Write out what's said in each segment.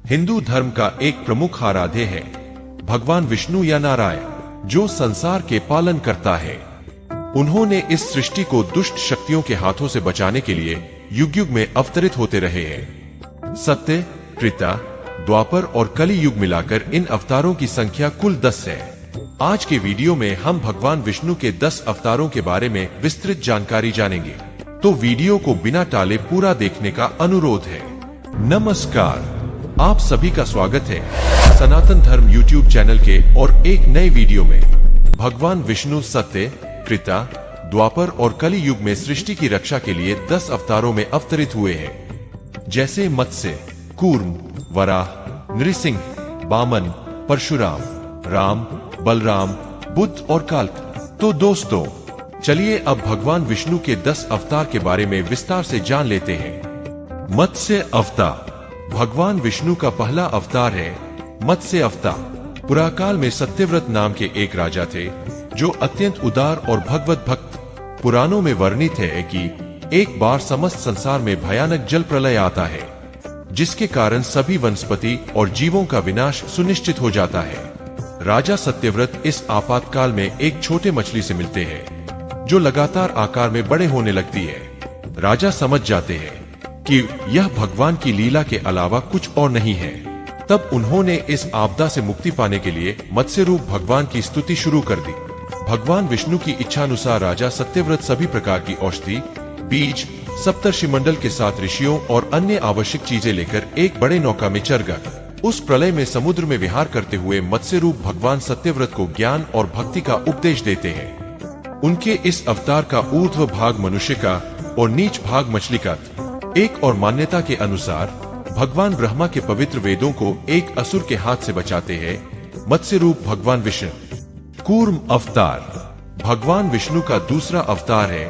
हिंदू धर्म का एक प्रमुख आराध्य है भगवान विष्णु या नारायण, जो संसार के पालन करता है। उन्होंने इस सृष्टि को दुष्ट शक्तियों के हाथों से बचाने के लिए युग युग में अवतरित होते रहे हैं। सत्य, त्रेता, द्वापर और कली युग मिलाकर इन अवतारों की संख्या कुल 10 है। आज के वीडियो में हम भगवान विष्णु के 10 अवतारों के बारे में विस्तृत जानकारी जानेंगे, तो वीडियो को बिना टाले पूरा देखने का अनुरोध है। नमस्कार, आप सभी का स्वागत है सनातन धर्म यूट्यूब चैनल के और एक नए वीडियो में। भगवान विष्णु सत्य, त्रेता, द्वापर और कली युग में सृष्टि की रक्षा के लिए 10 अवतारों में अवतरित हुए हैं, जैसे मत्स्य, कूर्म, वराह, नृसिंह, वामन, परशुराम, राम, बलराम, बुद्ध और काल्क। तो दोस्तों, चलिए अब भगवान विष्णु के 10 अवतार के बारे में विस्तार से जान लेते हैं। मत्स्य अवतार भगवान विष्णु का पहला अवतार है मत्स्य अवतार। पुराकाल में सत्यव्रत नाम के एक राजा थे, जो अत्यंत उदार और भगवत भक्त। पुराणों में वर्णित है कि एक बार समस्त संसार में भयानक जल प्रलय आता है, जिसके कारण सभी वनस्पति और जीवों का विनाश सुनिश्चित हो जाता है। राजा सत्यव्रत इस आपातकाल में एक छोटे मछली से मिलते हैं, जो लगातार आकार में बड़े होने लगती है। राजा समझ जाते हैं कि यह भगवान की लीला के अलावा कुछ और नहीं है। तब उन्होंने इस आपदा से मुक्ति पाने के लिए मत्स्य रूप भगवान की स्तुति शुरू कर दी। भगवान विष्णु की इच्छानुसार राजा सत्यव्रत सभी प्रकार की औषधि, बीज, सप्तर्षिमंडल के साथ ऋषियों और अन्य आवश्यक चीजें लेकर एक बड़े नौका में चढ़ गए। उस प्रलय में समुद्र में विहार करते हुए मत्स्य रूप भगवान सत्यव्रत को ज्ञान और भक्ति का उपदेश देते हैं। उनके इस अवतार का ऊर्ध्व भाग मनुष्य का और नीच भाग मछली का। एक और मान्यता के अनुसार भगवान ब्रह्मा के पवित्र वेदों को एक असुर के हाथ से बचाते हैं मत्स्य रूप भगवान विष्णु। कूर्म अवतार भगवान विष्णु का दूसरा अवतार है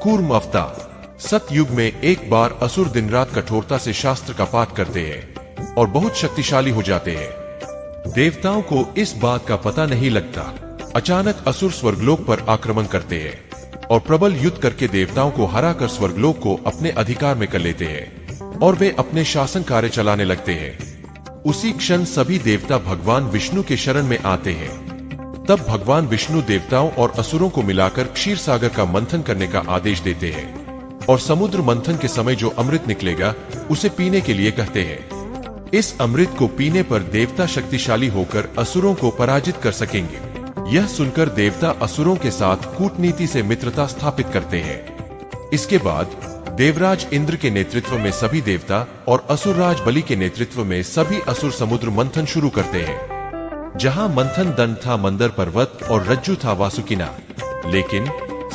कूर्म अवतार। सतयुग में एक बार असुर दिन रात कठोरता से शास्त्र का पाठ करते हैं और बहुत शक्तिशाली हो जाते हैं। देवताओं को इस बात का पता नहीं लगता। अचानक असुर स्वर्गलोक पर आक्रमण करते हैं और प्रबल युद्ध करके देवताओं को हराकर स्वर्गलोक को अपने अधिकार में कर लेते हैं और वे अपने शासन कार्य चलाने लगते हैं। उसी क्षण सभी देवता भगवान विष्णु के शरण में आते हैं। तब भगवान विष्णु देवताओं और असुरों को मिलाकर क्षीर सागर का मंथन करने का आदेश देते हैं और समुद्र मंथन के समय जो अमृत निकलेगा उसे पीने के लिए कहते हैं। इस अमृत को पीने पर देवता शक्तिशाली होकर असुरों को पराजित कर सकेंगे। यह सुनकर देवता असुरों के साथ कूटनीति से मित्रता स्थापित करते हैं। इसके बाद देवराज इंद्र के नेतृत्व में सभी देवता और असुरराज बलि के नेतृत्व में सभी असुर समुद्र मंथन शुरू करते हैं। जहां मंथन दंड था मंदर पर्वत और रज्जु था वासुकिनाग। लेकिन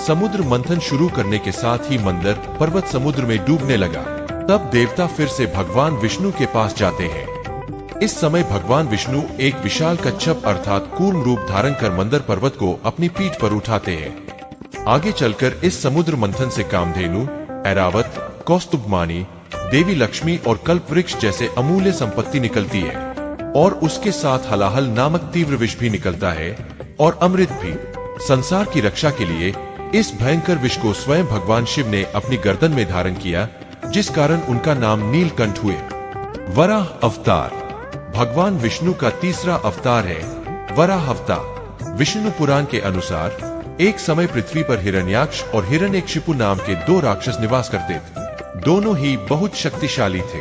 समुद्र मंथन शुरू करने के साथ ही मंदर पर्वत समुद्र में डूबने लगा। तब देवता फिर से भगवान विष्णु के पास जाते हैं। इस समय भगवान विष्णु एक विशाल कच्छप अर्थात कूर्म रूप धारण कर मंदर पर्वत को अपनी पीठ पर उठाते हैं। आगे चलकर इस समुद्र मंथन से कामधेनु, ऐरावत, कौस्तुभमानी, देवी लक्ष्मी और कल्प वृक्ष जैसे अमूल्य संपत्ति निकलती है और उसके साथ हलाहल नामक तीव्र विष भी निकलता है और अमृत भी। संसार की रक्षा के लिए इस भयंकर विष को स्वयं भगवान शिव ने अपनी गर्दन में धारण किया, जिस कारण उनका नाम नीलकंठ हुए। वराह अवतार भगवान विष्णु का तीसरा अवतार है वराह अवतार। विष्णु पुराण के अनुसार एक समय पृथ्वी पर हिरण्याक्ष और हिरण्यकशिपु नाम के 2 राक्षस निवास करते थे। दोनों ही बहुत शक्तिशाली थे।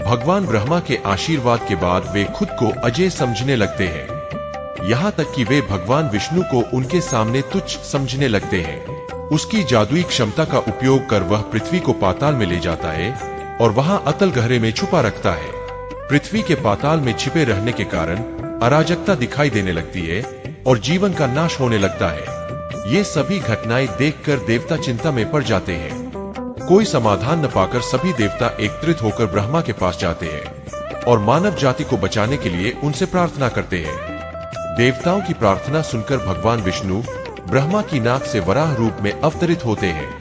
भगवान ब्रह्मा के आशीर्वाद के बाद वे खुद को अजय समझने लगते हैं, यहाँ तक कि वे भगवान विष्णु को उनके सामने तुच्छ समझने लगते हैं। उसकी जादुई क्षमता का उपयोग कर वह पृथ्वी को पाताल में ले जाता है और वहाँ अतल गहरे में छुपा रखता है। पृथ्वी के पाताल में छिपे रहने के कारण अराजकता दिखाई देने लगती है और जीवन का नाश होने लगता है। ये सभी घटनाएं देखकर देवता चिंता में पड़ जाते हैं। कोई समाधान न पाकर सभी देवता एकत्रित होकर ब्रह्मा के पास जाते हैं और मानव जाति को बचाने के लिए उनसे प्रार्थना करते हैं। देवताओं की प्रार्थना सुनकर भगवान विष्णु ब्रह्मा की नाक से वराह रूप में अवतरित होते हैं।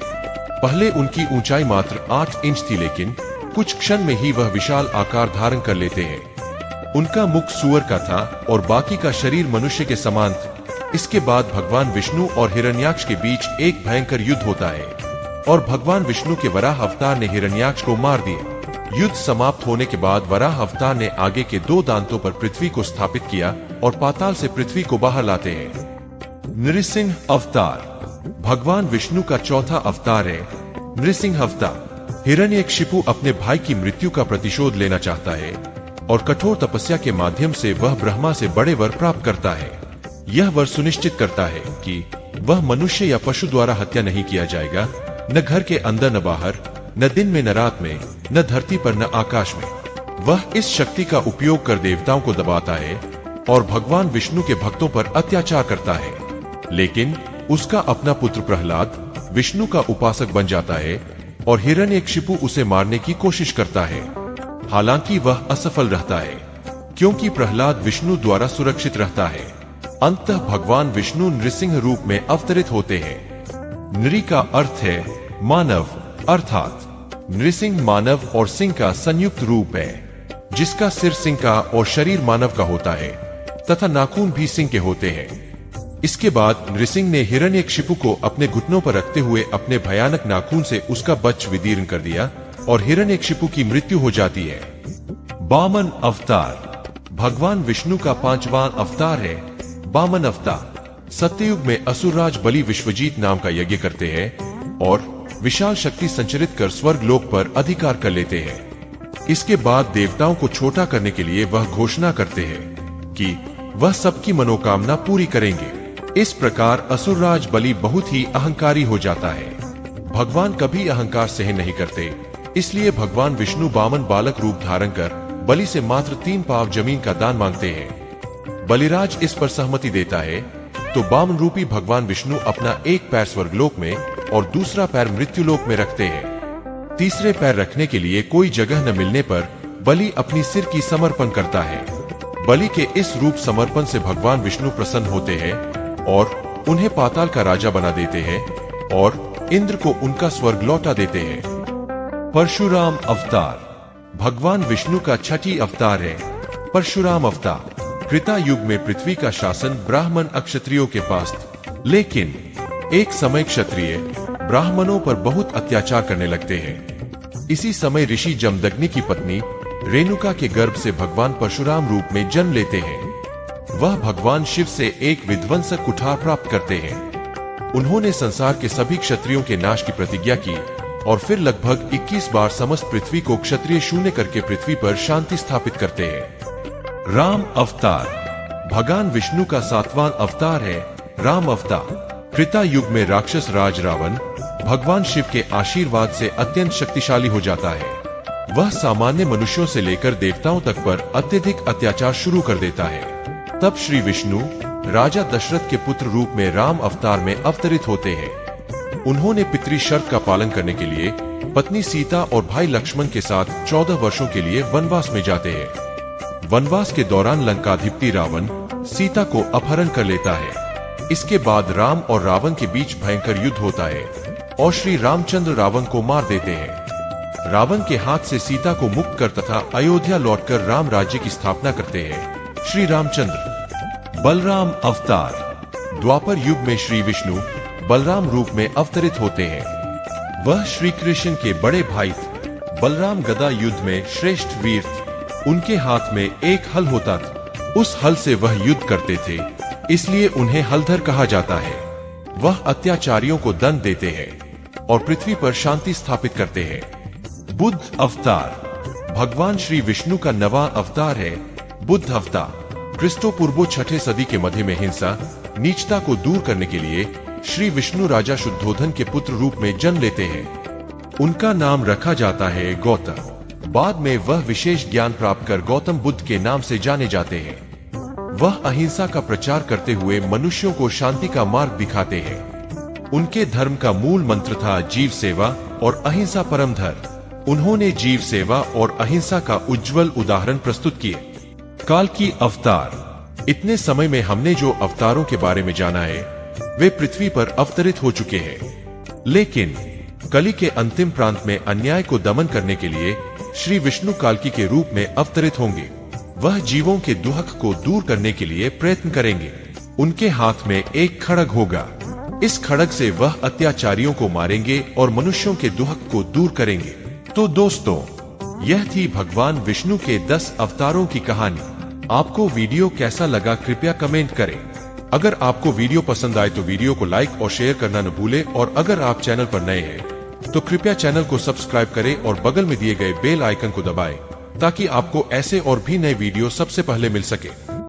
पहले उनकी ऊंचाई मात्र 8 इंच थी, लेकिन कुछ क्षण में ही वह विशाल आकार धारण कर लेते हैं। उनका मुख सूअर का था और बाकी का शरीर मनुष्य के समान था। इसके बाद भगवान विष्णु और हिरण्याक्ष के बीच एक भयंकर युद्ध होता है और भगवान विष्णु के वराह अवतार ने हिरण्याक्ष को मार दिया। युद्ध समाप्त होने के बाद वराह अवतार ने आगे के 2 दांतों पर पृथ्वी को स्थापित किया और पाताल से पृथ्वी को बाहर लाते हैं। नृसिंह अवतार भगवान विष्णु का चौथा अवतार है। नृसिंह अवतार हिरण्यकशिपु अपने भाई की मृत्यु का प्रतिशोध लेना चाहता है और कठोर तपस्या के माध्यम से वह ब्रह्मा से बड़े वर प्राप्त करता है। यह वर सुनिश्चित करता है कि वह मनुष्य या पशु द्वारा हत्या नहीं किया जाएगा, न घर के अंदर न बाहर, न दिन में न रात में, न धरती पर न आकाश में। वह इस शक्ति का उपयोग कर देवताओं को दबाता है और भगवान विष्णु के भक्तों पर अत्याचार करता है। लेकिन उसका अपना पुत्र प्रहलाद विष्णु का उपासक बन जाता है और हिरण्यकशिपु उसे मारने की कोशिश करता है। हालांकि वह असफल रहता है, क्योंकि प्रहलाद विष्णु द्वारा सुरक्षित रहता है। अंततः भगवान विष्णु नृसिंह रूप में अवतरित होते हैं। नृ का अर्थ है मानव, अर्थात नृसिंह मानव और सिंह का संयुक्त रूप है, जिसका सिर सिंह का और शरीर मानव का होता है तथा नाखून भी सिंह के होते हैं। इसके बाद नृसिंह ने हिरण्यकशिपु को अपने घुटनों पर रखते हुए अपने भयानक नाखून से उसका बच्च विदीर्ण कर दिया और हिरण्यकशिपु की मृत्यु हो जाती है। वामन अवतार भगवान विष्णु का 5वां अवतार है। वामन अवतार सत्ययुग में असुरराज बलि विश्वजीत नाम का यज्ञ करते हैं और विशाल शक्ति संचरित कर स्वर्ग लोक पर अधिकार कर लेते हैं। इसके बाद देवताओं को छोटा करने के लिए वह घोषणा करते हैं कि वह सबकी मनोकामना पूरी करेंगे। इस प्रकार असुरराज बलि बहुत ही अहंकारी हो जाता है। भगवान कभी अहंकार सहन नहीं करते, इसलिए भगवान विष्णु वामन बालक रूप धारण कर बलि से मात्र 3 पाव जमीन का दान मांगते हैं। बलिराज इस पर सहमति देता है तो वामन रूपी भगवान विष्णु अपना एक पैर स्वर्गलोक में और दूसरा पैर मृत्युलोक में रखते हैं। तीसरे पैर रखने के लिए कोई जगह न मिलने पर बलि अपनी सिर की समर्पण करता है। बलि के इस रूप समर्पण से भगवान विष्णु प्रसन्न होते हैं और उन्हें पाताल का राजा बना देते हैं और इंद्र को उनका स्वर्ग लौटा देते हैं। परशुराम अवतार भगवान विष्णु का 6ठी अवतार है। परशुराम अवतार त्रेता युग में पृथ्वी का शासन ब्राह्मण अक्षत्रियों के पास था, लेकिन एक समय क्षत्रिय ब्राह्मणों पर बहुत अत्याचार करने लगते हैं। इसी समय ऋषि जमदग्नि की पत्नी रेणुका के गर्भ से भगवान परशुराम रूप में जन्म लेते हैं। वह भगवान शिव से एक विध्वंसक कुठार प्राप्त करते हैं। उन्होंने संसार के सभी क्षत्रियों के नाश की प्रतिज्ञा की और फिर लगभग 21 बार समस्त पृथ्वी को क्षत्रिय शून्य करके पृथ्वी पर शांति स्थापित करते हैं। राम अवतार भगवान विष्णु का 7वां अवतार है। राम अवतार त्रेता युग में राक्षस राज रावण भगवान शिव के आशीर्वाद से अत्यंत शक्तिशाली हो जाता है। वह सामान्य मनुष्यों से लेकर देवताओं तक पर अत्यधिक अत्याचार शुरू कर देता है। तब श्री विष्णु राजा दशरथ के पुत्र रूप में राम अवतार में अवतरित होते हैं। उन्होंने पितृ शर्त का पालन करने के लिए पत्नी सीता और भाई लक्ष्मण के साथ 14 वर्षों के लिए वनवास में जाते हैं। वनवास के दौरान लंकाधिपति रावण सीता को अपहरण कर लेता है। इसके बाद राम और रावण के बीच भयंकर युद्ध होता है और श्री रामचंद्र रावण को मार देते हैं। रावण के हाथ से सीता को मुक्त कर तथा अयोध्या लौटकर राम राज्य की स्थापना करते हैं श्री रामचंद्र। बलराम अवतार द्वापर युग में श्री विष्णु बलराम रूप में अवतरित होते हैं। वह श्री कृष्ण के बड़े भाई थे। बलराम गदा युद्ध में श्रेष्ठ वीर थे। उनके हाथ में एक हल होता था। उस हल से वह युद्ध करते थे, इसलिए उन्हें हलधर कहा जाता है। वह अत्याचारियों को दंड देते हैं और पृथ्वी पर शांति स्थापित करते हैं। बुद्ध अवतार भगवान श्री विष्णु का 9वां अवतार है। बुद्ध अवतार क्रिस्तोपूर्व 6ठी सदी के मध्य में हिंसा नीचता को दूर करने के लिए श्री विष्णु राजा शुद्धोधन के पुत्र रूप में जन्म लेते हैं। उनका नाम रखा जाता है गौतम। बाद में वह विशेष ज्ञान प्राप्त कर गौतम बुद्ध के नाम से जाने जाते हैं। वह अहिंसा का प्रचार करते हुए मनुष्यों को शांति का मार्ग दिखाते हैं। उनके धर्म का मूल मंत्र था जीव सेवा और अहिंसा परम धर्म। उन्होंने जीव सेवा और अहिंसा का उज्जवल उदाहरण प्रस्तुत किए। काल की अवतार इतने समय में हमने जो अवतारों के बारे में जाना है वे पृथ्वी पर अवतरित हो चुके हैं, लेकिन कली के अंतिम प्रांत में अन्याय को दमन करने के लिए श्री विष्णु काल्की के रूप में अवतरित होंगे। वह जीवों के दुख को दूर करने के लिए प्रयत्न करेंगे। उनके हाथ में एक खड्ग होगा। इस खड्ग से वह अत्याचारियों को मारेंगे और मनुष्यों के दुख को दूर करेंगे। तो दोस्तों, यह थी भगवान विष्णु के 10 अवतारों की कहानी। आपको वीडियो कैसा लगा कृपया कमेंट करें। अगर आपको वीडियो पसंद आए तो वीडियो को लाइक और शेयर करना न भूलें और अगर आप चैनल पर नए हैं तो कृपया चैनल को सब्सक्राइब करें और बगल में दिए गए बेल आइकन को दबाएं ताकि आपको ऐसे और भी नए वीडियो सबसे पहले मिल सके।